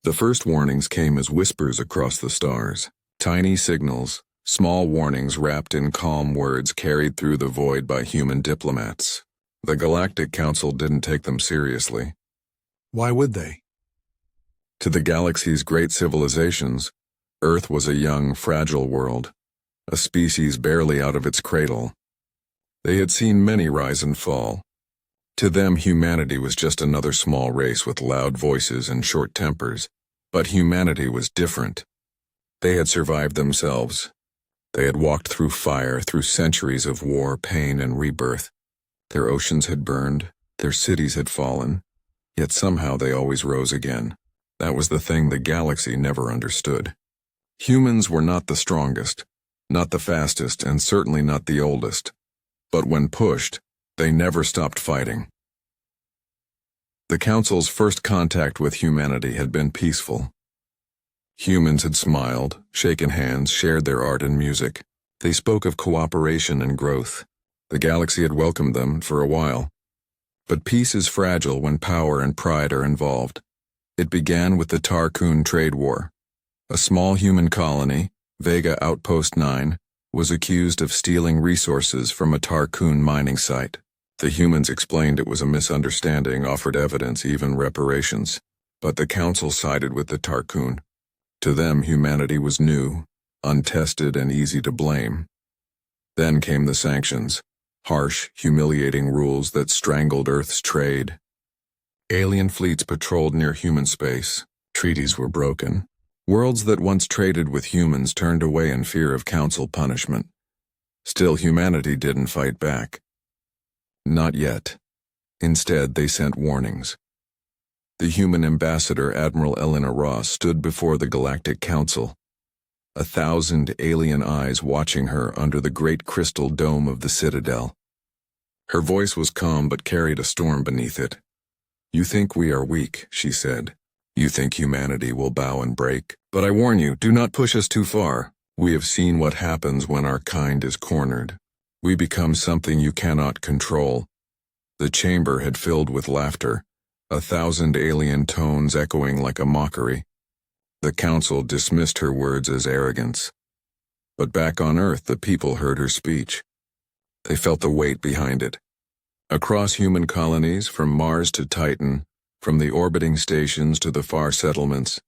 The first warnings came as whispers across the stars. Tiny signals, small warnings wrapped in calm words carried through the void by human diplomats. The Galactic Council didn't take them seriously. Why would they? To the galaxy's great civilizations, Earth was a young, fragile world, a species barely out of its cradle. They had seen many rise and fall. To them, humanity was just another small race with loud voices and short tempers. But humanity was different. They had survived themselves. They had walked through fire, through centuries of war, pain, and rebirth. Their oceans had burned, their cities had fallen, yet somehow they always rose again. That was the thing the galaxy never understood. Humans were not the strongest, not the fastest, and certainly not the oldest. But when pushed, they never stopped fighting. The Council's first contact with humanity had been peaceful. Humans had smiled, shaken hands, shared their art and music. They spoke of cooperation and growth. The galaxy had welcomed them for a while. But peace is fragile when power and pride are involved. It began with the Tarkoon trade war. A small human colony, Vega Outpost 9, was accused of stealing resources from a Tarkoon mining site. The humans explained it was a misunderstanding, offered evidence, even reparations. But the Council sided with the Tarkoon. To them, humanity was new, untested, and easy to blame. Then came the sanctions, harsh, humiliating rules that strangled Earth's trade. Alien fleets patrolled near human space. Treaties were broken. Worlds that once traded with humans turned away in fear of Council punishment. Still, humanity didn't fight back. Not yet. Instead, they sent warnings. The human ambassador, Admiral Elena Ross, stood before the Galactic Council, 1,000 alien eyes watching her under the great crystal dome of the Citadel. Her voice was calm but carried a storm beneath it. "You think we are weak," she said. "You think humanity will bow and break. But I warn you, do not push us too far. We have seen what happens when our kind is cornered. We become something you cannot control." The chamber had filled with laughter, 1,000 alien tones echoing like a mockery. The Council dismissed her words as arrogance. But back on Earth, the people heard her speech. They felt the weight behind it. Across human colonies, from Mars to Titan, from the orbiting stations to the far settlements,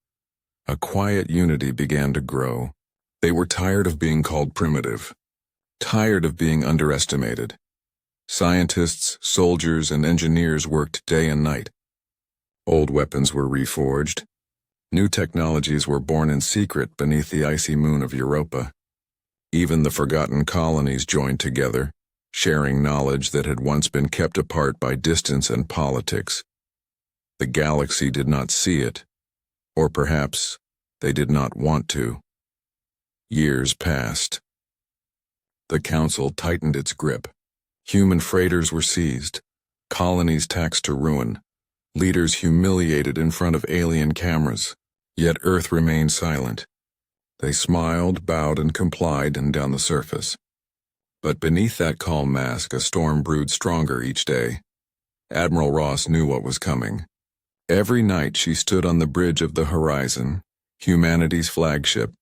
a quiet unity began to grow. They were tired of being called primitive, tired of being underestimated. Scientists, soldiers, and engineers worked day and night. Old weapons were reforged. New technologies were born in secret beneath the icy moon of Europa. Even the forgotten colonies joined together, sharing knowledge that had once been kept apart by distance and politics. The galaxy did not see it, or perhaps they did not want to. Years passed. The Council tightened its grip. Human freighters were seized, colonies taxed to ruin, leaders humiliated in front of alien cameras. Yet Earth remained silent. They smiled, bowed, and complied, and down the surface. But beneath that calm mask, a storm brewed stronger each day. Admiral Ross knew what was coming. Every night she stood on the bridge of the horizon, humanity's flagship,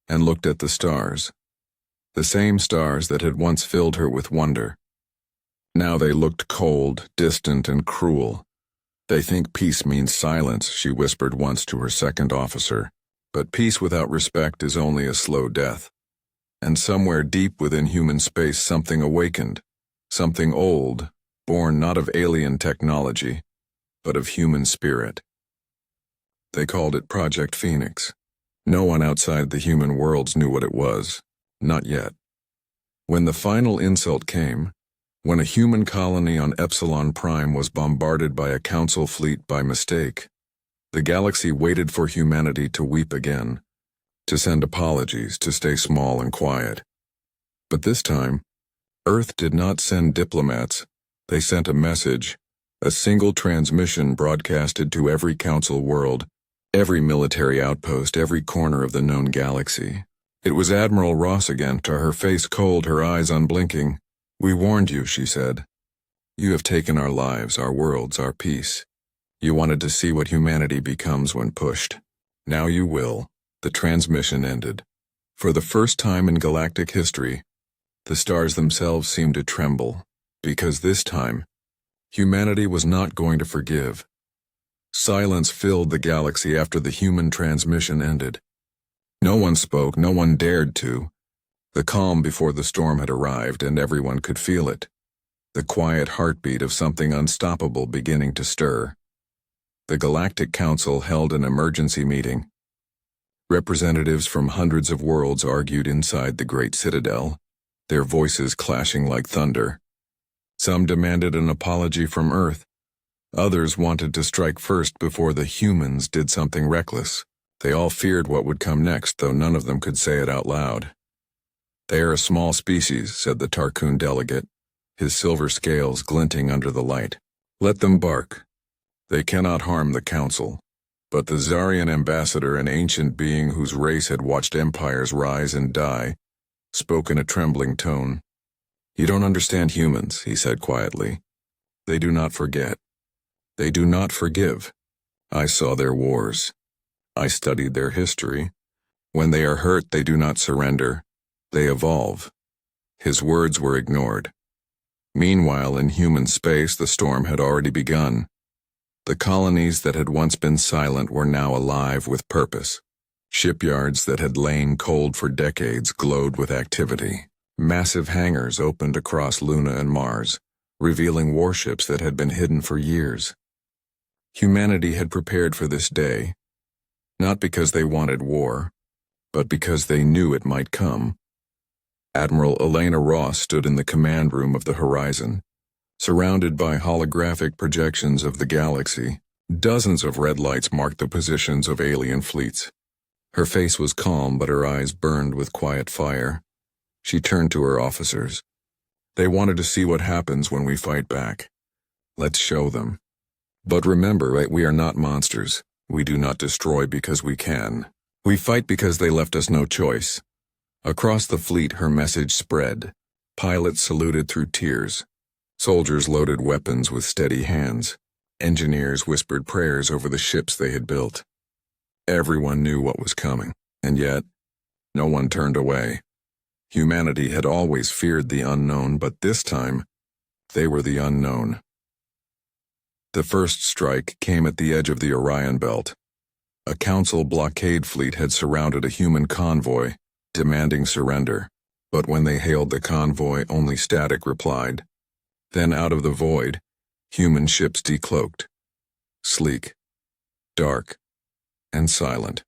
and looked at the stars. The same stars that had once filled her with wonder. Now they looked cold, distant, and cruel. "They think peace means silence," she whispered once to her second officer. "But peace without respect is only a slow death." And somewhere deep within human space something awakened. Something old, born not of alien technology, but of human spirit. They called it Project Phoenix. No one outside the human worlds knew what it was. Not yet. When the final insult came, when a human colony on Epsilon Prime was bombarded by a Council fleet by mistake, the galaxy waited for humanity to weep again, to send apologies, to stay small and quiet. But this time, Earth did not send diplomats. They sent a message, a single transmission broadcasted to every Council world, every military outpost, every corner of the known galaxy. It was Admiral Ross again, to her face cold, her eyes unblinking. "We warned you," she said. "You have taken our lives, our worlds, our peace. You wanted to see what humanity becomes when pushed. Now you will. The transmission ended. For the first time in galactic history, the stars themselves seemed to tremble, because this time, humanity was not going to forgive. Silence filled the galaxy after the human transmission ended. No one spoke, no one dared to. The calm before the storm had arrived, and everyone could feel it. The quiet heartbeat of something unstoppable beginning to stir. The Galactic Council held an emergency meeting. Representatives from hundreds of worlds argued inside the Great Citadel, their voices clashing like thunder. Some demanded an apology from Earth. Others wanted to strike first before the humans did something reckless. They all feared what would come next, though none of them could say it out loud. "They are a small species," said the Tarkoon delegate, his silver scales glinting under the light. "Let them bark. They cannot harm the Council." But the Zarian ambassador, an ancient being whose race had watched empires rise and die, spoke in a trembling tone. "You don't understand humans," he said quietly. "They do not forget. They do not forgive. I saw their wars. I studied their history. When they are hurt, they do not surrender. They evolve." His words were ignored. Meanwhile, in human space, the storm had already begun. The colonies that had once been silent were now alive with purpose. Shipyards that had lain cold for decades glowed with activity. Massive hangars opened across Luna and Mars, revealing warships that had been hidden for years. Humanity had prepared for this day, not because they wanted war, but because they knew it might come. Admiral Elena Ross stood in the command room of the Horizon, surrounded by holographic projections of the galaxy. Dozens of red lights marked the positions of alien fleets. Her face was calm, but her eyes burned with quiet fire. She turned to her officers. "They wanted to see what happens when we fight back. Let's show them. But remember, we are not monsters. We do not destroy because we can. We fight because they left us no choice." Across the fleet, her message spread. Pilots saluted through tears. Soldiers loaded weapons with steady hands. Engineers whispered prayers over the ships they had built. Everyone knew what was coming, and yet, no one turned away. Humanity had always feared the unknown, but this time, they were the unknown. The first strike came at the edge of the Orion Belt. A Council blockade fleet had surrounded a human convoy, demanding surrender. But when they hailed the convoy, only static replied. Then out of the void, human ships decloaked. Sleek, dark, and silent.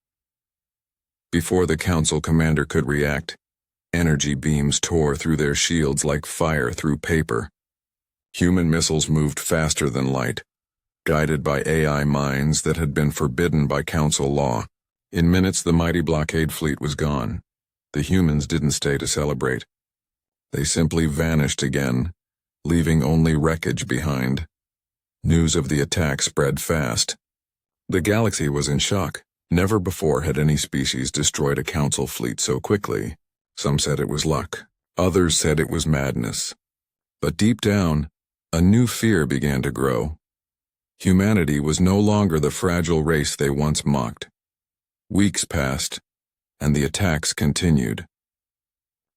Before the Council commander could react, energy beams tore through their shields like fire through paper. Human missiles moved faster than light, guided by AI minds that had been forbidden by Council law. In minutes, the mighty blockade fleet was gone. The humans didn't stay to celebrate. They simply vanished again, leaving only wreckage behind. News of the attack spread fast. The galaxy was in shock. Never before had any species destroyed a Council fleet so quickly. Some said it was luck. Others said it was madness. But deep down, a new fear began to grow. Humanity was no longer the fragile race they once mocked. Weeks passed, and the attacks continued.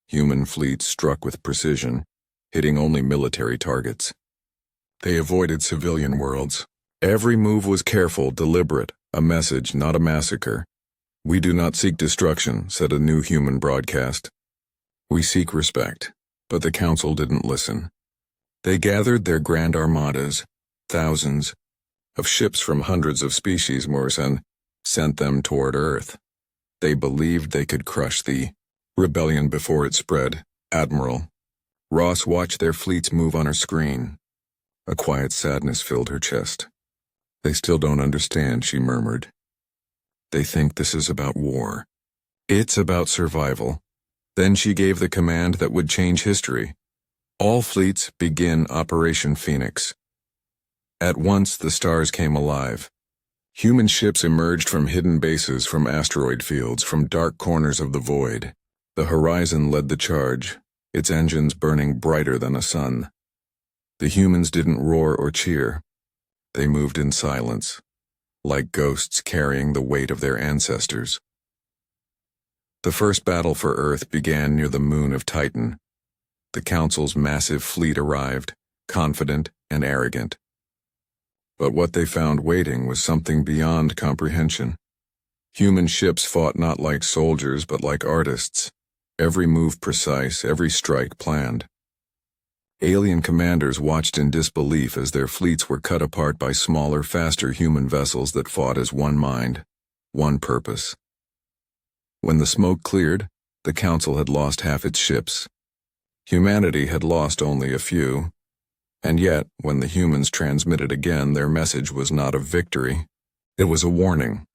Human fleets struck with precision, hitting only military targets. They avoided civilian worlds. Every move was careful, deliberate, a message, not a massacre. "We do not seek destruction," said a new human broadcast. "We seek respect." But the Council didn't listen. They gathered their grand armadas, thousands, of ships from hundreds of species, and sent them toward Earth. They believed they could crush the rebellion before it spread. Admiral Ross watched their fleets move on her screen. A quiet sadness filled her chest. "They still don't understand," she murmured. "They think this is about war. It's about survival." Then she gave the command that would change history. "All fleets begin Operation Phoenix." At once the stars came alive. Human ships emerged from hidden bases, from asteroid fields, from dark corners of the void. The Horizon led the charge, its engines burning brighter than a sun. The humans didn't roar or cheer. They moved in silence, like ghosts carrying the weight of their ancestors. The first battle for Earth began near the moon of Titan. The Council's massive fleet arrived, confident and arrogant. But what they found waiting was something beyond comprehension. Human ships fought not like soldiers but like artists, every move precise, every strike planned. Alien commanders watched in disbelief as their fleets were cut apart by smaller, faster human vessels that fought as one mind, one purpose. When the smoke cleared, the Council had lost half its ships. Humanity had lost only a few, and yet, when the humans transmitted again, their message was not of victory. It was a warning.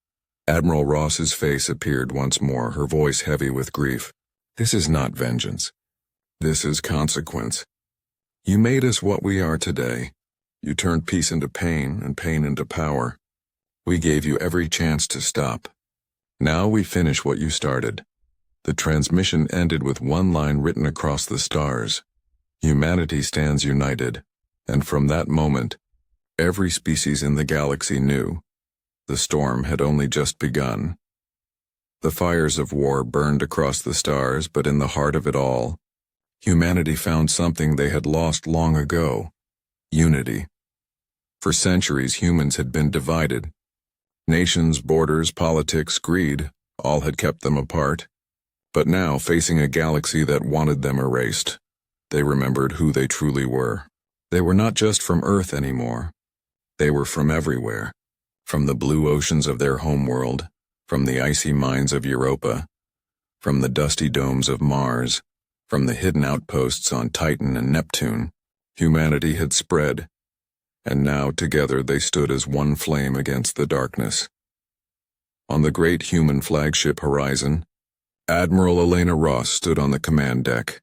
Admiral Ross's face appeared once more, her voice heavy with grief. This is not vengeance. This is consequence. You made us what we are today. You turned peace into pain and pain into power. We gave you every chance to stop. Now we finish what you started. The transmission ended with one line written across the stars. Humanity stands united. And from that moment, every species in the galaxy knew the storm had only just begun. The fires of war burned across the stars, but in the heart of it all, humanity found something they had lost long ago: unity. For centuries, humans had been divided. Nations, borders, politics, greed, all had kept them apart. But now, facing a galaxy that wanted them erased, they remembered who they truly were. They were not just from Earth anymore. They were from everywhere. From the blue oceans of their homeworld, from the icy mines of Europa, from the dusty domes of Mars, from the hidden outposts on Titan and Neptune, humanity had spread, and now together they stood as one flame against the darkness. On the great human flagship Horizon, Admiral Elena Ross stood on the command deck,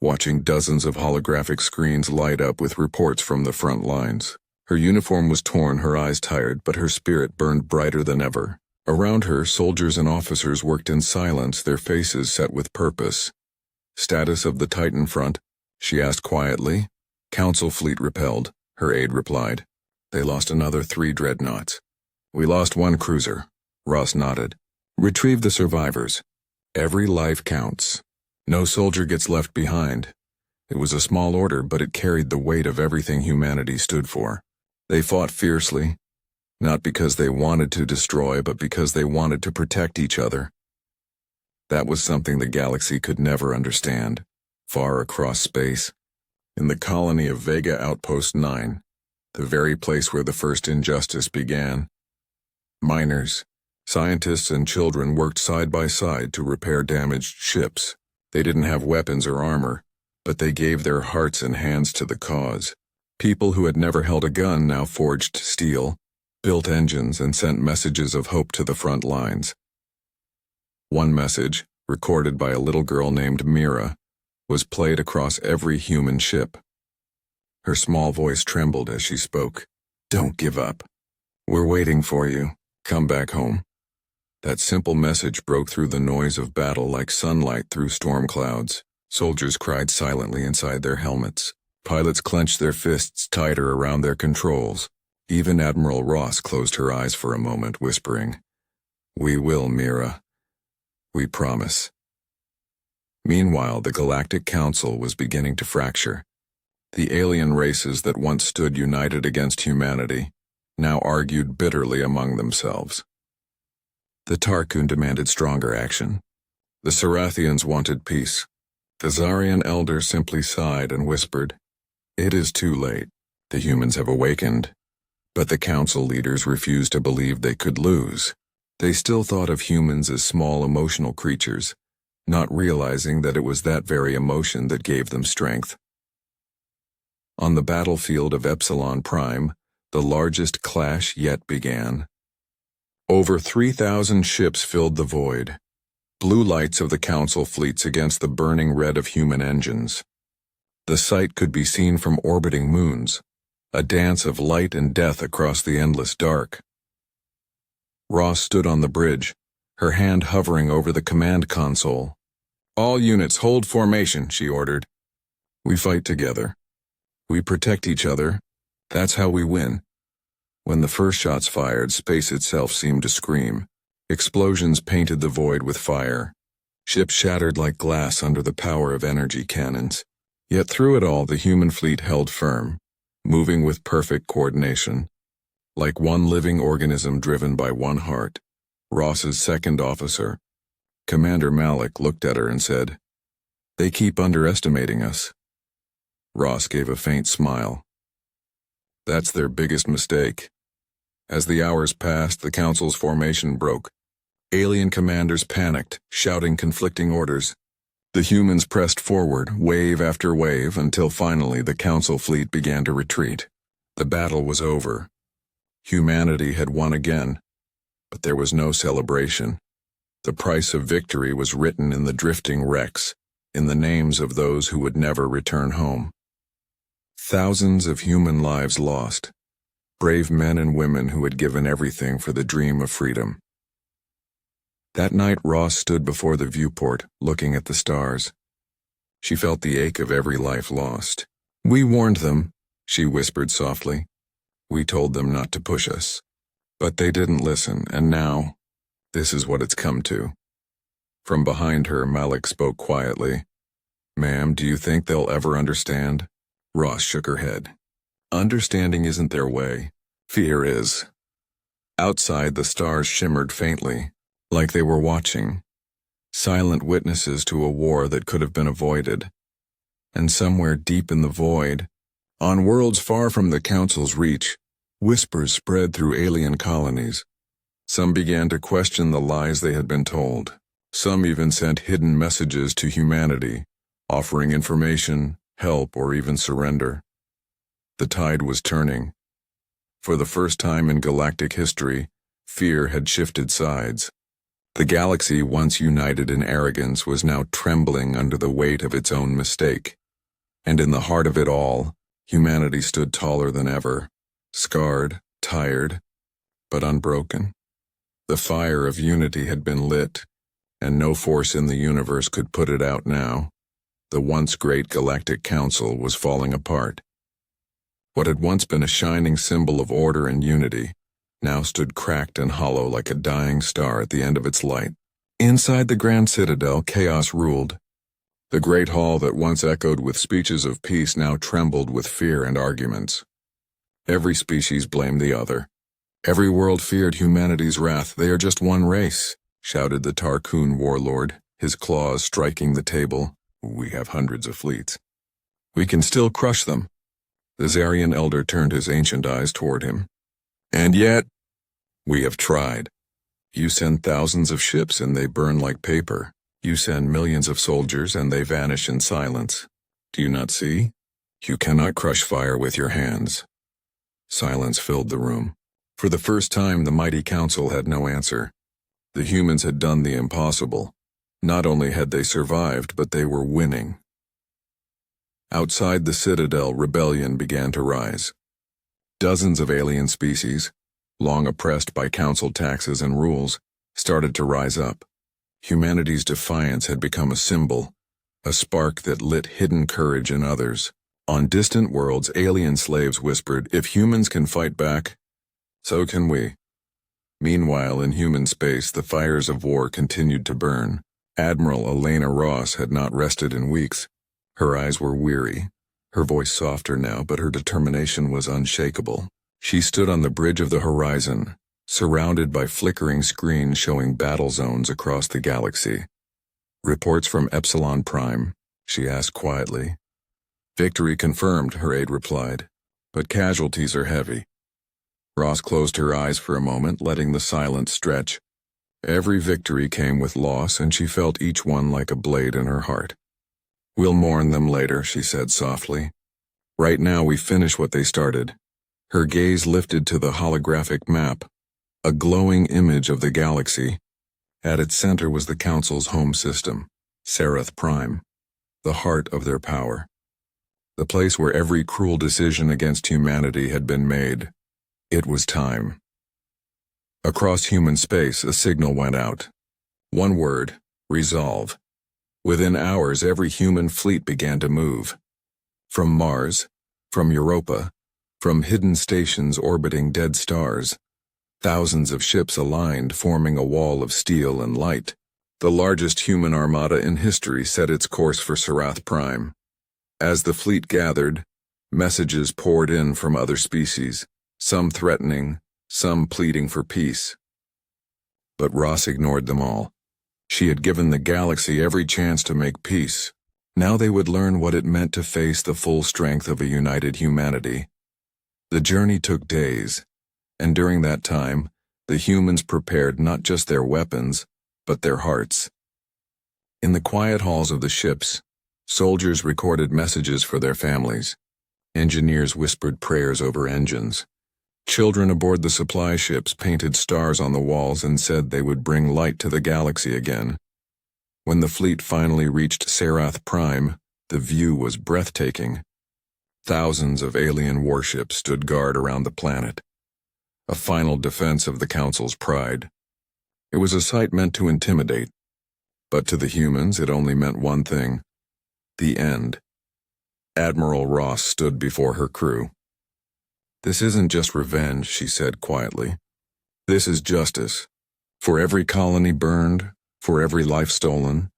watching dozens of holographic screens light up with reports from the front lines. Her uniform was torn, her eyes tired, but her spirit burned brighter than ever. Around her, soldiers and officers worked in silence, their faces set with purpose. Status of the Titan front, she asked quietly. Council fleet repelled, her aide replied. They lost another 3 dreadnoughts. We lost 1 cruiser. Ross nodded. Retrieve the survivors. Every life counts. No soldier gets left behind. It was a small order, but it carried the weight of everything humanity stood for. They fought fiercely, not because they wanted to destroy, but because they wanted to protect each other. That was something the galaxy could never understand. Far across space, in the colony of Vega Outpost 9, the very place where the first injustice began, miners, scientists, and children worked side by side to repair damaged ships. They didn't have weapons or armor, but they gave their hearts and hands to the cause. People who had never held a gun now forged steel, built engines, and sent messages of hope to the front lines. One message, recorded by a little girl named Mira, was played across every human ship. Her small voice trembled as she spoke. Don't give up. We're waiting for you. Come back home. That simple message broke through the noise of battle like sunlight through storm clouds. Soldiers cried silently inside their helmets. Pilots clenched their fists tighter around their controls. Even Admiral Ross closed her eyes for a moment, whispering, "We will, Mira. We promise." Meanwhile, the Galactic Council was beginning to fracture. The alien races that once stood united against humanity now argued bitterly among themselves. The Tarkun demanded stronger action. The Sarathians wanted peace. The Zarian elder simply sighed and whispered, "It is too late. The humans have awakened." But the council leaders refused to believe they could lose. They still thought of humans as small emotional creatures, not realizing that it was that very emotion that gave them strength. On the battlefield of Epsilon Prime, the largest clash yet began. Over 3,000 ships filled the void, blue lights of the council fleets against the burning red of human engines. The sight could be seen from orbiting moons, a dance of light and death across the endless dark. Ross stood on the bridge, her hand hovering over the command console. "All units hold formation," she ordered. "We fight together. We protect each other. That's how we win." When the first shots fired, space itself seemed to scream. Explosions painted the void with fire. Ships shattered like glass under the power of energy cannons. Yet through it all, the human fleet held firm, moving with perfect coordination. Like one living organism driven by one heart, Ross's second officer, Commander Malik, looked at her and said, "They keep underestimating us." Ross gave a faint smile. "That's their biggest mistake." As the hours passed, the Council's formation broke. Alien commanders panicked, shouting conflicting orders. The humans pressed forward, wave after wave, until finally the Council fleet began to retreat. The battle was over. Humanity had won again, but there was no celebration. The price of victory was written in the drifting wrecks, in the names of those who would never return home. Thousands of human lives lost, brave men and women who had given everything for the dream of freedom. That night, Ross stood before the viewport, looking at the stars. She felt the ache of every life lost. "We warned them," she whispered softly. "We told them not to push us. But they didn't listen, and now, this is what it's come to." From behind her, Malik spoke quietly. "Ma'am, do you think they'll ever understand?" Ross shook her head. "Understanding isn't their way. Fear is." Outside, the stars shimmered faintly, like they were watching, silent witnesses to a war that could have been avoided. And somewhere deep in the void, on worlds far from the Council's reach, whispers spread through alien colonies. Some began to question the lies they had been told. Some even sent hidden messages to humanity, offering information, help, or even surrender. The tide was turning. For the first time in galactic history, fear had shifted sides. The galaxy, once united in arrogance, was now trembling under the weight of its own mistake. And in the heart of it all, humanity stood taller than ever, scarred, tired, but unbroken. The fire of unity had been lit, and no force in the universe could put it out now. The once great Galactic Council was falling apart. What had once been a shining symbol of order and unity now stood cracked and hollow like a dying star at the end of its light. Inside the Grand Citadel, chaos ruled. The great hall that once echoed with speeches of peace now trembled with fear and arguments. Every species blamed the other. Every world feared humanity's wrath. "They are just one race," shouted the Tarkoon warlord, his claws striking the table. "We have hundreds of fleets. We can still crush them." The Zarian elder turned his ancient eyes toward him. "And yet, we have tried. You send thousands of ships and they burn like paper. You send millions of soldiers and they vanish in silence. Do you not see? You cannot crush fire with your hands." Silence filled the room. For the first time, the mighty council had no answer. The humans had done the impossible. Not only had they survived, but they were winning. Outside the Citadel, rebellion began to rise. Dozens of alien species, long oppressed by council taxes and rules, started to rise up. Humanity's defiance had become a symbol, a spark that lit hidden courage in others. On distant worlds, alien slaves whispered, "If humans can fight back, so can we." Meanwhile, in human space, the fires of war continued to burn. Admiral Elena Ross had not rested in weeks. Her eyes were weary, her voice softer now, but her determination was unshakable. She stood on the bridge of the horizon, surrounded by flickering screens showing battle zones across the galaxy. "Reports from Epsilon Prime," she asked quietly. "Victory confirmed," her aide replied, "but casualties are heavy." Ross closed her eyes for a moment, letting the silence stretch. Every victory came with loss, and she felt each one like a blade in her heart. "We'll mourn them later," she said softly. "Right now we finish what they started." Her gaze lifted to the holographic map, a glowing image of the galaxy. At its center was the Council's home system, Seraph Prime, the heart of their power. The place where every cruel decision against humanity had been made. It was time. Across human space, a signal went out. One word: resolve. Within hours, every human fleet began to move. From Mars, from Europa, From hidden stations orbiting dead stars, thousands of ships aligned, forming a wall of steel and light. The largest human armada in history set its course for Sarath Prime. As the fleet gathered, messages poured in from other species, some threatening, some pleading for peace. But Ross ignored them all. She had given the galaxy every chance to make peace. Now they would learn what it meant to face the full strength of a united humanity. The journey took days, and during that time, the humans prepared not just their weapons, but their hearts. In the quiet halls of the ships, soldiers recorded messages for their families. Engineers whispered prayers over engines. Children aboard the supply ships painted stars on the walls and said they would bring light to the galaxy again. When the fleet finally reached Sarath Prime, the view was breathtaking. Thousands of alien warships stood guard around the planet, a final defense of the Council's pride. It was a sight meant to intimidate, but to the humans it only meant one thing: the end. Admiral Ross stood before her crew. "This isn't just revenge," she said quietly. "This is justice. For every colony burned, for every life stolen,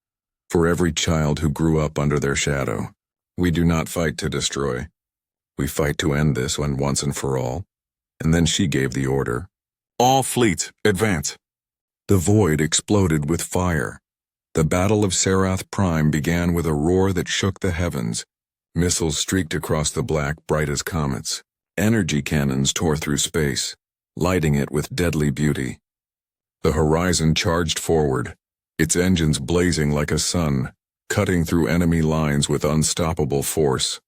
for every child who grew up under their shadow. We do not fight to destroy. We fight to end this once and for all." And then she gave the order. "All fleets, advance." The void exploded with fire. The Battle of Sarath Prime began with a roar that shook the heavens. Missiles streaked across the black, bright as comets. Energy cannons tore through space, lighting it with deadly beauty. The horizon charged forward, its engines blazing like a sun, cutting through enemy lines with unstoppable force.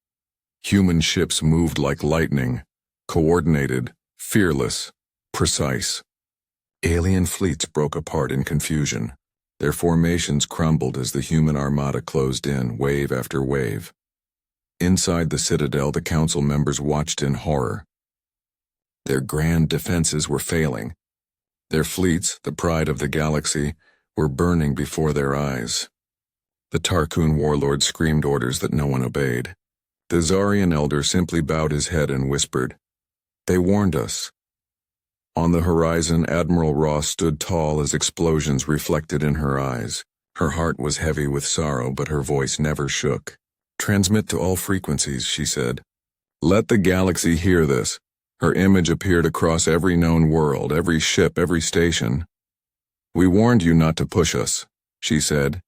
Human ships moved like lightning, coordinated, fearless, precise. Alien fleets broke apart in confusion. Their formations crumbled as the human armada closed in, wave after wave. Inside the Citadel, the Council members watched in horror. Their grand defenses were failing. Their fleets, the pride of the galaxy, were burning before their eyes. The Tarkoon warlord screamed orders that no one obeyed. The Zarian elder simply bowed his head and whispered, "They warned us." On the horizon, Admiral Ross stood tall as explosions reflected in her eyes. Her heart was heavy with sorrow, but her voice never shook. "Transmit to all frequencies," she said. "Let the galaxy hear this." Her image appeared across every known world, every ship, every station. "We warned you not to push us," she said.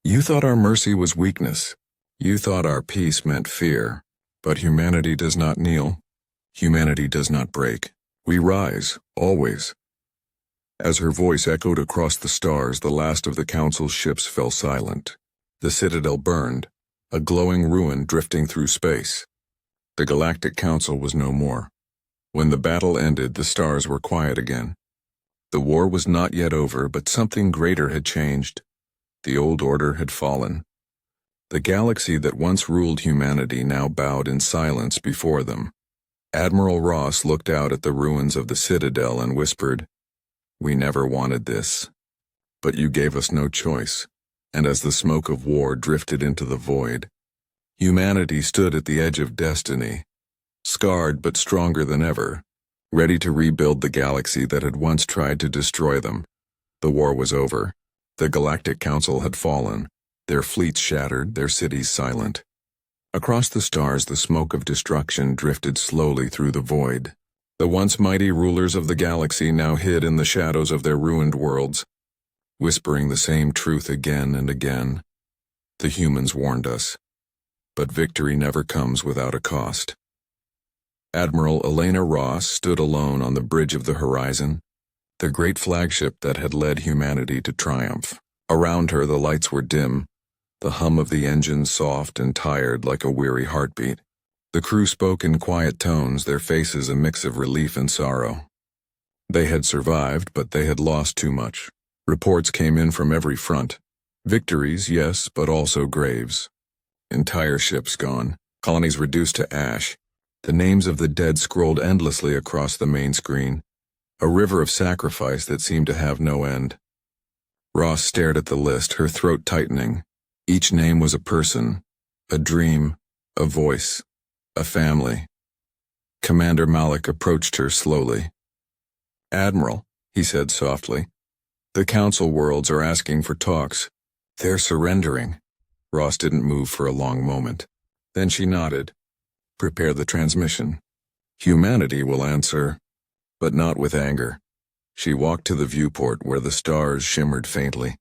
"You thought our mercy was weakness. You thought our peace meant fear. But humanity does not kneel. Humanity does not break. We rise, always." As her voice echoed across the stars, the last of the Council's ships fell silent. The Citadel burned, a glowing ruin drifting through space. The Galactic Council was no more. When the battle ended, the stars were quiet again. The war was not yet over, but something greater had changed. The old order had fallen. The galaxy that once ruled humanity now bowed in silence before them. Admiral Ross looked out at the ruins of the Citadel and whispered, "We never wanted this. But you gave us no choice." And as the smoke of war drifted into the void, humanity stood at the edge of destiny, scarred but stronger than ever, ready to rebuild the galaxy that had once tried to destroy them. The war was over. The Galactic Council had fallen, their fleets shattered, their cities silent. Across the stars, the smoke of destruction drifted slowly through the void. The once mighty rulers of the galaxy now hid in the shadows of their ruined worlds, whispering the same truth again and again. The humans warned us, but victory never comes without a cost. Admiral Elena Ross stood alone on the bridge of the horizon, the great flagship that had led humanity to triumph. Around her the lights were dim, the hum of the engine soft and tired like a weary heartbeat. The crew spoke in quiet tones, their faces a mix of relief and sorrow. They had survived, but they had lost too much. Reports came in from every front. Victories, yes, but also graves. Entire ships gone, colonies reduced to ash. The names of the dead scrolled endlessly across the main screen, a river of sacrifice that seemed to have no end. Ross stared at the list, her throat tightening. Each name was a person, a dream, a voice, a family. Commander Malik approached her slowly. "Admiral," he said softly, "the Council worlds are asking for talks. They're surrendering." Ross didn't move for a long moment. Then she nodded. "Prepare the transmission. Humanity will answer, but not with anger." She walked to the viewport where the stars shimmered faintly.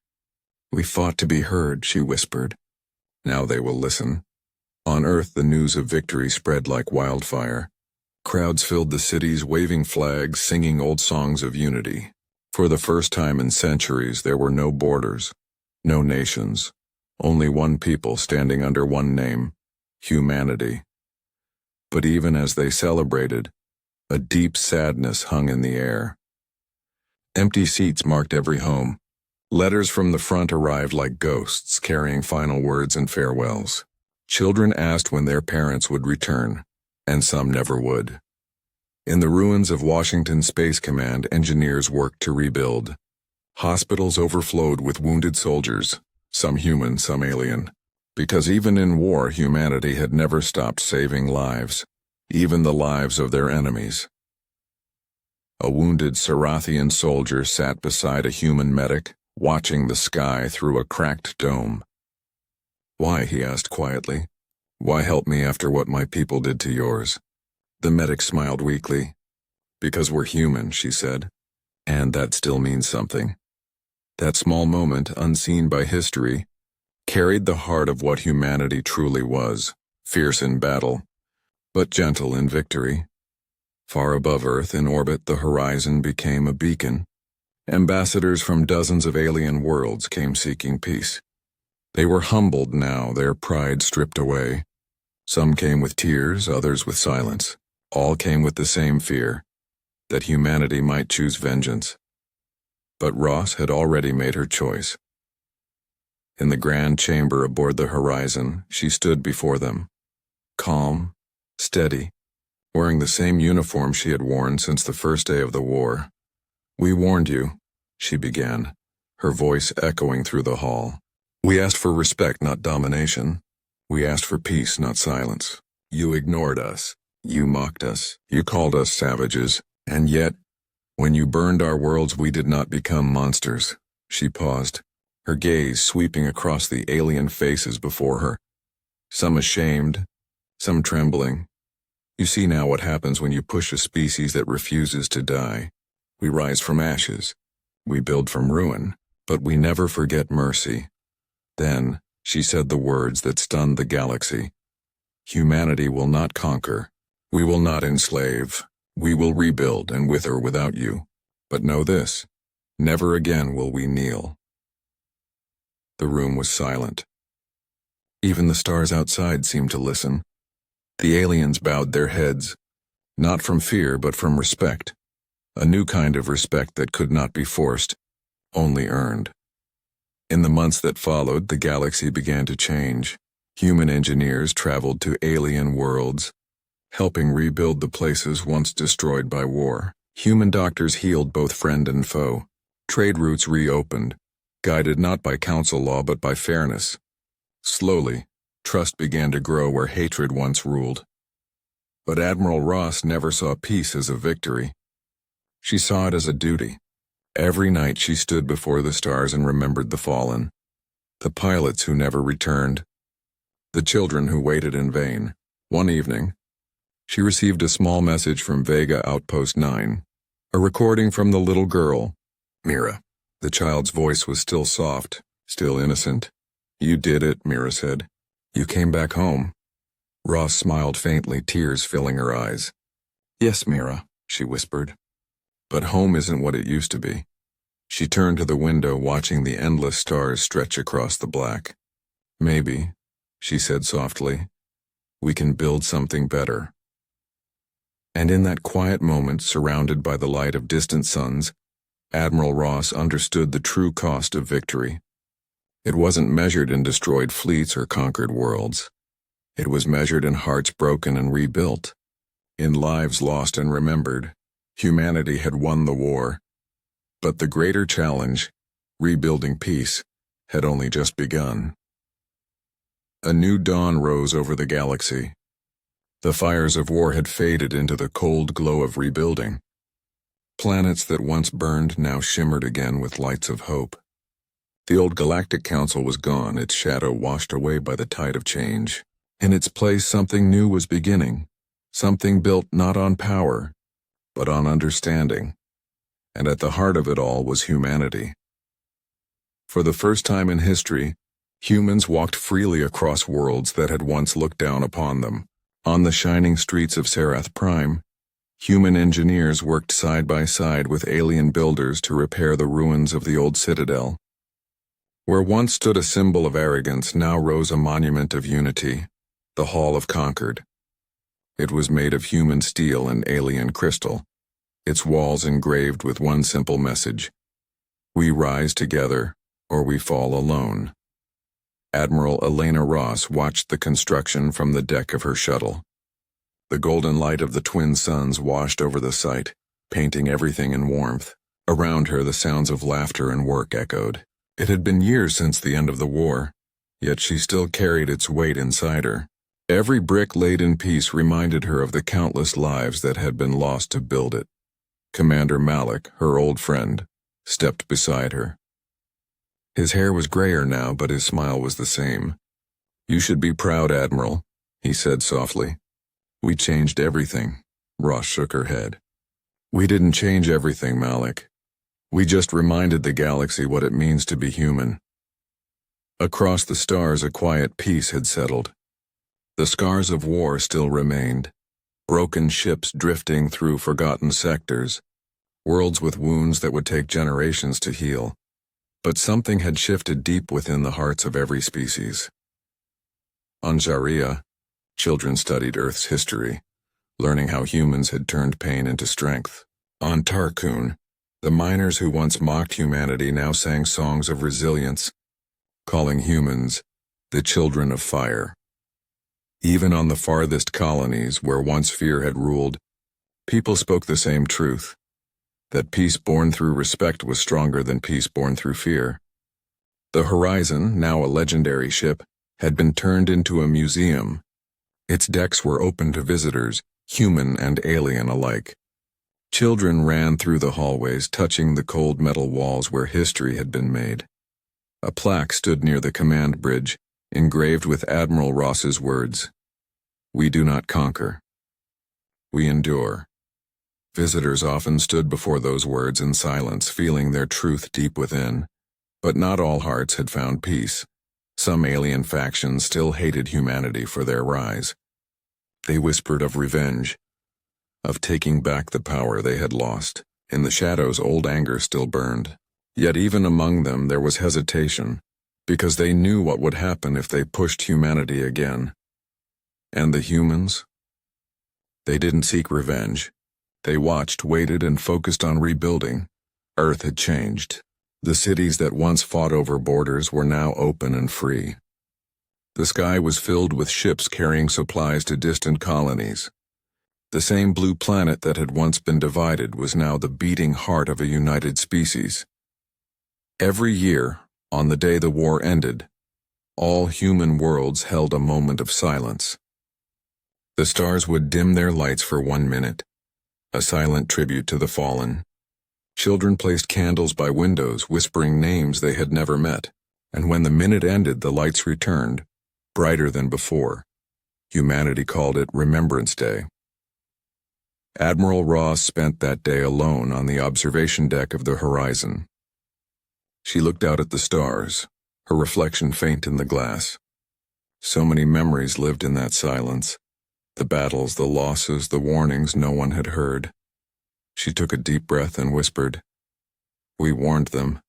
"We fought to be heard," she whispered. "Now they will listen." On Earth, the news of victory spread like wildfire. Crowds filled the cities, waving flags, singing old songs of unity. For the first time in centuries, there were no borders, no nations, only one people standing under one name: humanity. But even as they celebrated, a deep sadness hung in the air. Empty seats marked every home. Letters from the front arrived like ghosts, carrying final words and farewells. Children asked when their parents would return, and some never would. In the ruins of Washington Space Command, engineers worked to rebuild. Hospitals overflowed with wounded soldiers, some human, some alien. Because even in war, humanity had never stopped saving lives, even the lives of their enemies. A wounded Sarathian soldier sat beside a human medic, watching the sky through a cracked dome. "Why?" he asked quietly. "Why help me after what my people did to yours?" The medic smiled weakly. "Because we're human," she said. "And that still means something." That small moment, unseen by history, carried the heart of what humanity truly was: fierce in battle, but gentle in victory. Far above Earth, in orbit, the horizon became a beacon. Ambassadors from dozens of alien worlds came seeking peace. They were humbled now, their pride stripped away. Some came with tears, others with silence. All came with the same fear, that humanity might choose vengeance. But Ross had already made her choice. In the grand chamber aboard the Horizon, she stood before them, calm, steady, wearing the same uniform she had worn since the first day of the war. "We warned you," she began, her voice echoing through the hall. "We asked for respect, not domination. We asked for peace, not silence. You ignored us. You mocked us. You called us savages. And yet, when you burned our worlds, we did not become monsters." She paused, her gaze sweeping across the alien faces before her, some ashamed, some trembling. "You see now what happens when you push a species that refuses to die. We rise from ashes. We build from ruin, but we never forget mercy." Then, she said the words that stunned the galaxy. "Humanity will not conquer. We will not enslave. We will rebuild, and with or without you. But know this, never again will we kneel." The room was silent. Even the stars outside seemed to listen. The aliens bowed their heads, not from fear but from respect. A new kind of respect that could not be forced, only earned. In the months that followed, the galaxy began to change. Human engineers traveled to alien worlds, helping rebuild the places once destroyed by war. Human doctors healed both friend and foe. Trade routes reopened, guided not by council law but by fairness. Slowly, trust began to grow where hatred once ruled. But Admiral Ross never saw peace as a victory. She saw it as a duty. Every night she stood before the stars and remembered the fallen, the pilots who never returned, the children who waited in vain. One evening, she received a small message from Vega Outpost 9, a recording from the little girl, Mira. The child's voice was still soft, still innocent. "You did it," Mira said. "You came back home." Ross smiled faintly, tears filling her eyes. "Yes, Mira," she whispered. "But home isn't what it used to be." She turned to the window, watching the endless stars stretch across the black. "Maybe," she said softly, "we can build something better." And in that quiet moment, surrounded by the light of distant suns, Admiral Ross understood the true cost of victory. It wasn't measured in destroyed fleets or conquered worlds. It was measured in hearts broken and rebuilt, in lives lost and remembered. Humanity had won the war, but the greater challenge, rebuilding peace, had only just begun. A new dawn rose over the galaxy. The fires of war had faded into the cold glow of rebuilding. Planets that once burned now shimmered again with lights of hope. The old Galactic Council was gone, its shadow washed away by the tide of change. In its place, something new was beginning, something built not on power, but on understanding. And at the heart of it all was humanity. For the first time in history, humans walked freely across worlds that had once looked down upon them. On the shining streets of Serath Prime, human engineers worked side by side with alien builders to repair the ruins of the old citadel. Where once stood a symbol of arrogance, now rose a monument of unity, the Hall of Concord. It was made of human steel and alien crystal, its walls engraved with one simple message: we rise together, or we fall alone. Admiral Elena Ross watched the construction from the deck of her shuttle. The golden light of the twin suns washed over the site, painting everything in warmth. Around her, the sounds of laughter and work echoed. It had been years since the end of the war, yet she still carried its weight inside her. Every brick laid in peace reminded her of the countless lives that had been lost to build it. Commander Malik, her old friend, stepped beside her. His hair was grayer now, but his smile was the same. "You should be proud, Admiral," he said softly. "We changed everything." Ross shook her head. "We didn't change everything, Malik. We just reminded the galaxy what it means to be human." Across the stars, a quiet peace had settled. The scars of war still remained. Broken ships drifting through forgotten sectors. Worlds with wounds that would take generations to heal. But something had shifted deep within the hearts of every species. On Jaria, children studied Earth's history, learning how humans had turned pain into strength. On Tarkun, the miners who once mocked humanity now sang songs of resilience, calling humans the children of fire. Even on the farthest colonies, where once fear had ruled, people spoke the same truth: that peace born through respect was stronger than peace born through fear. The Horizon, now a legendary ship, had been turned into a museum. Its decks were open to visitors, human and alien alike. Children ran through the hallways, touching the cold metal walls where history had been made. A plaque stood near the command bridge, engraved with Admiral Ross's words: "We do not conquer. We endure." Visitors often stood before those words in silence, feeling their truth deep within. But not all hearts had found peace. Some alien factions still hated humanity for their rise. They whispered of revenge, of taking back the power they had lost. In the shadows, old anger still burned. Yet even among them there was hesitation, because they knew what would happen if they pushed humanity again. And the humans? They didn't seek revenge. They watched, waited, and focused on rebuilding. Earth had changed. The cities that once fought over borders were now open and free. The sky was filled with ships carrying supplies to distant colonies. The same blue planet that had once been divided was now the beating heart of a united species. Every year, on the day the war ended, all human worlds held a moment of silence. The stars would dim their lights for 1 minute, a silent tribute to the fallen. Children placed candles by windows, whispering names they had never met, and when the minute ended, the lights returned, brighter than before. Humanity called it Remembrance Day. Admiral Ross spent that day alone on the observation deck of the Horizon. She looked out at the stars, her reflection faint in the glass. So many memories lived in that silence. The battles, the losses, the warnings no one had heard. She took a deep breath and whispered, "We warned them,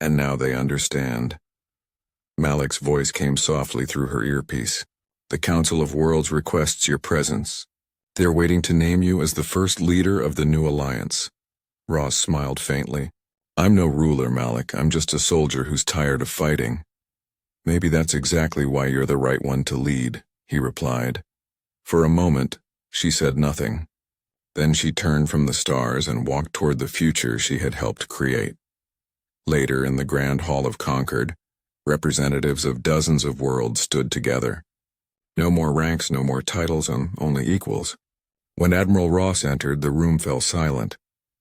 and now they understand." Malik's voice came softly through her earpiece. "The Council of Worlds requests your presence. They're waiting to name you as the first leader of the new alliance." Ross smiled faintly. "I'm no ruler, Malik. I'm just a soldier who's tired of fighting." "Maybe that's exactly why you're the right one to lead," he replied. For a moment, she said nothing. Then she turned from the stars and walked toward the future she had helped create. Later, in the Grand Hall of Concord, representatives of dozens of worlds stood together. No more ranks, no more titles, and only equals. When Admiral Ross entered, the room fell silent.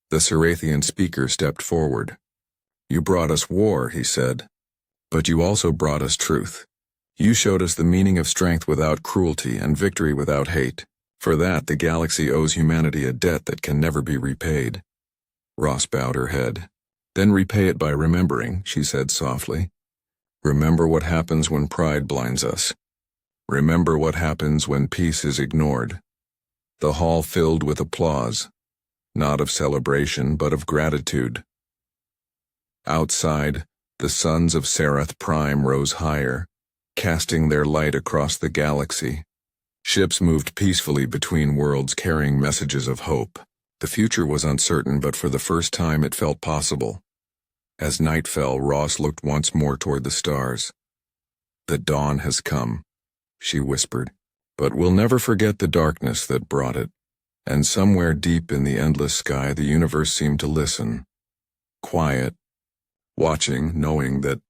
The Cerathian speaker stepped forward. "You brought us war," he said, "but you also brought us truth. You showed us the meaning of strength without cruelty and victory without hate. For that, the galaxy owes humanity a debt that can never be repaid." Ross bowed her head. "Then repay it by remembering," she said softly. "Remember what happens when pride blinds us. Remember what happens when peace is ignored." The hall filled with applause, not of celebration but of gratitude. Outside, the suns of Sarath Prime rose higher, casting their light across the galaxy. Ships moved peacefully between worlds carrying messages of hope. The future was uncertain, but for the first time it felt possible. As night fell, Ross looked once more toward the stars. "The dawn has come," she whispered, "but we'll never forget the darkness that brought it." And somewhere deep in the endless sky, the universe seemed to listen. Quiet, watching, knowing that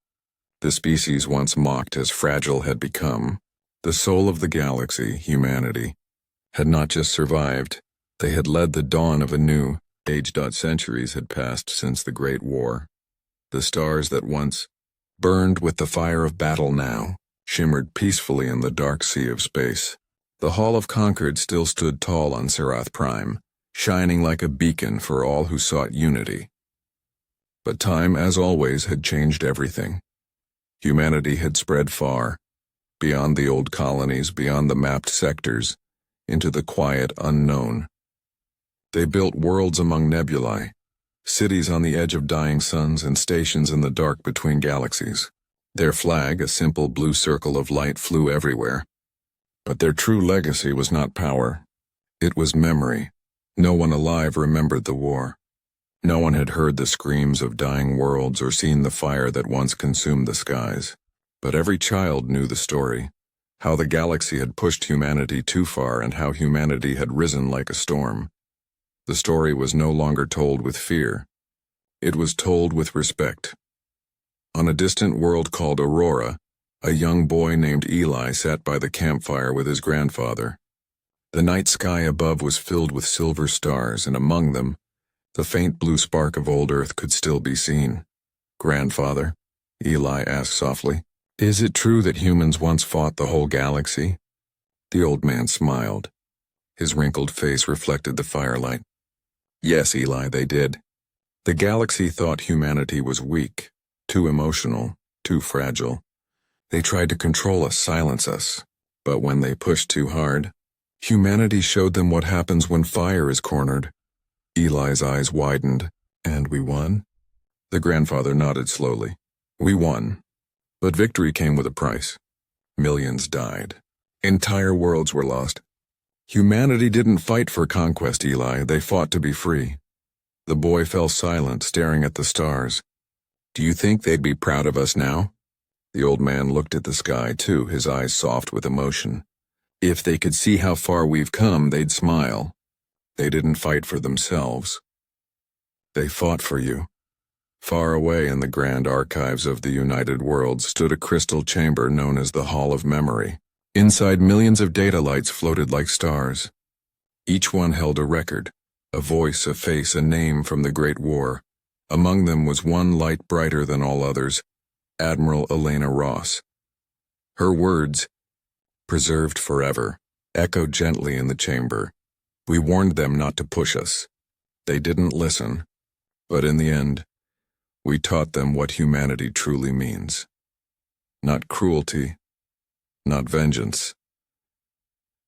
the species once mocked as fragile had become. The soul of the galaxy, humanity, had not just survived, they had led the dawn of a new age. Centuries had passed since the Great War. The stars that once burned with the fire of battle now shimmered peacefully in the dark sea of space. The Hall of Concord still stood tall on Sarath Prime, shining like a beacon for all who sought unity. But time, as always, had changed everything. Humanity had spread far, beyond the old colonies, beyond the mapped sectors, into the quiet unknown. They built worlds among nebulae, cities on the edge of dying suns, and stations in the dark between galaxies. Their flag, a simple blue circle of light, flew everywhere. But their true legacy was not power. It was memory. No one alive remembered the war. No one had heard the screams of dying worlds or seen the fire that once consumed the skies. But every child knew the story, how the galaxy had pushed humanity too far and how humanity had risen like a storm. The story was no longer told with fear. It was told with respect. On a distant world called Aurora, a young boy named Eli sat by the campfire with his grandfather. The night sky above was filled with silver stars, and among them, the faint blue spark of old Earth could still be seen. "Grandfather," Eli asked softly, "is it true that humans once fought the whole galaxy?" The old man smiled. His wrinkled face reflected the firelight. "Yes, Eli, they did. The galaxy thought humanity was weak, too emotional, too fragile. They tried to control us, silence us. But when they pushed too hard, humanity showed them what happens when fire is cornered." Eli's eyes widened. "And we won?" The grandfather nodded slowly. "We won. But victory came with a price. Millions died. Entire worlds were lost. Humanity didn't fight for conquest, Eli. They fought to be free." The boy fell silent, staring at the stars. "Do you think they'd be proud of us now?" The old man looked at the sky, too, his eyes soft with emotion. "If they could see how far we've come, they'd smile. They didn't fight for themselves. They fought for you." Far away in the grand archives of the United Worlds stood a crystal chamber known as the Hall of Memory. Inside, millions of data lights floated like stars. Each one held a record, a voice, a face, a name from the Great War. Among them was one light brighter than all others, Admiral Elena Ross. Her words, "preserved forever," echoed gently in the chamber. We warned them not to push us. They didn't listen. But in the end, we taught them what humanity truly means. Not cruelty, not vengeance,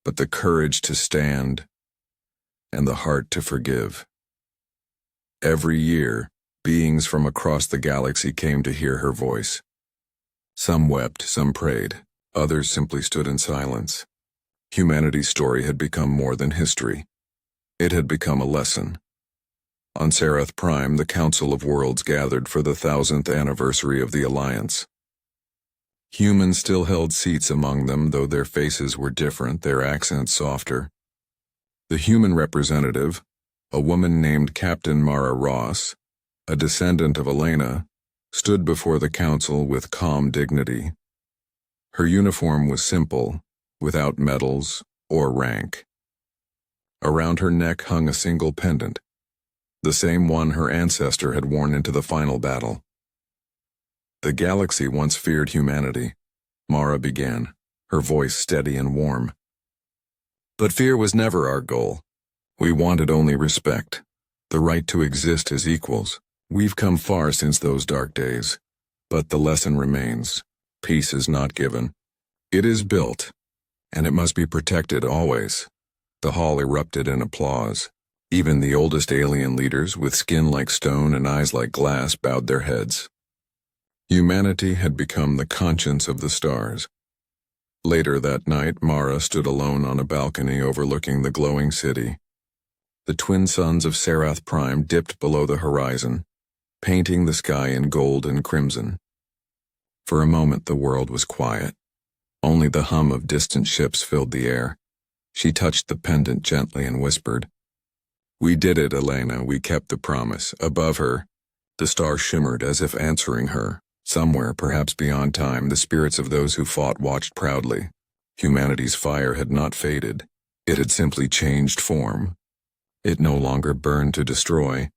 but the courage to stand and the heart to forgive. Every year, beings from across the galaxy came to hear her voice. Some wept, some prayed, others simply stood in silence. Humanity's story had become more than history. It had become a lesson. On Sarath Prime, the Council of Worlds gathered for the 1000th anniversary of the Alliance. Humans still held seats among them, though their faces were different, their accents softer. The human representative, a woman named Captain Mara Ross, a descendant of Elena, stood before the council with calm dignity. Her uniform was simple, without medals or rank. Around her neck hung a single pendant, the same one her ancestor had worn into the final battle. The galaxy once feared humanity, Mara began, her voice steady and warm. But fear was never our goal. We wanted only respect, the right to exist as equals. We've come far since those dark days, but the lesson remains. Peace is not given. It is built, and it must be protected always. The hall erupted in applause. Even the oldest alien leaders, with skin like stone and eyes like glass, bowed their heads. Humanity had become the conscience of the stars. Later that night, Mara stood alone on a balcony overlooking the glowing city. The twin suns of Serath Prime dipped below the horizon, painting the sky in gold and crimson. For a moment the world was quiet. Only the hum of distant ships filled the air. She touched the pendant gently and whispered, "We did it, Elena, we kept the promise." Above her, the stars shimmered as if answering her. Somewhere, perhaps beyond time, the spirits of those who fought watched proudly. Humanity's fire had not faded. It had simply changed form. It no longer burned to destroy.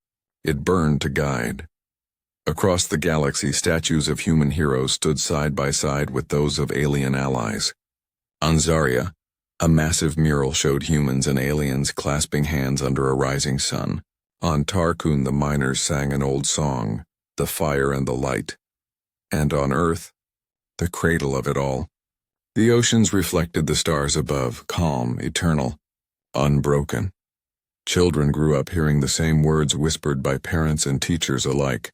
It burned to guide. Across the galaxy, statues of human heroes stood side by side with those of alien allies. On Zarya, a massive mural showed humans and aliens clasping hands under a rising sun. On Tarkun, the miners sang an old song, "The Fire and the Light." And on Earth, the cradle of it all, the oceans reflected the stars above, calm, eternal, unbroken. Children grew up hearing the same words whispered by parents and teachers alike.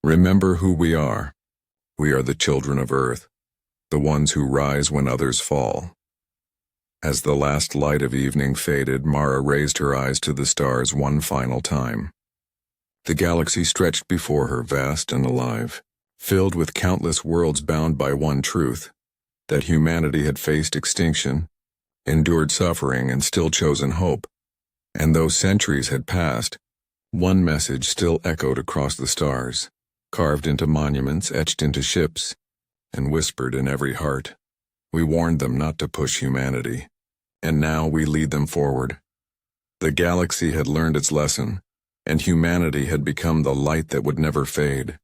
Remember who we are. We are the children of Earth, the ones who rise when others fall. As the last light of evening faded, Mara raised her eyes to the stars one final time. The galaxy stretched before her, vast and alive, filled with countless worlds bound by one truth, that humanity had faced extinction, endured suffering, and still chosen hope. And though centuries had passed, one message still echoed across the stars, carved into monuments, etched into ships, and whispered in every heart. We warned them not to push humanity, and now we lead them forward. The galaxy had learned its lesson, and humanity had become the light that would never fade.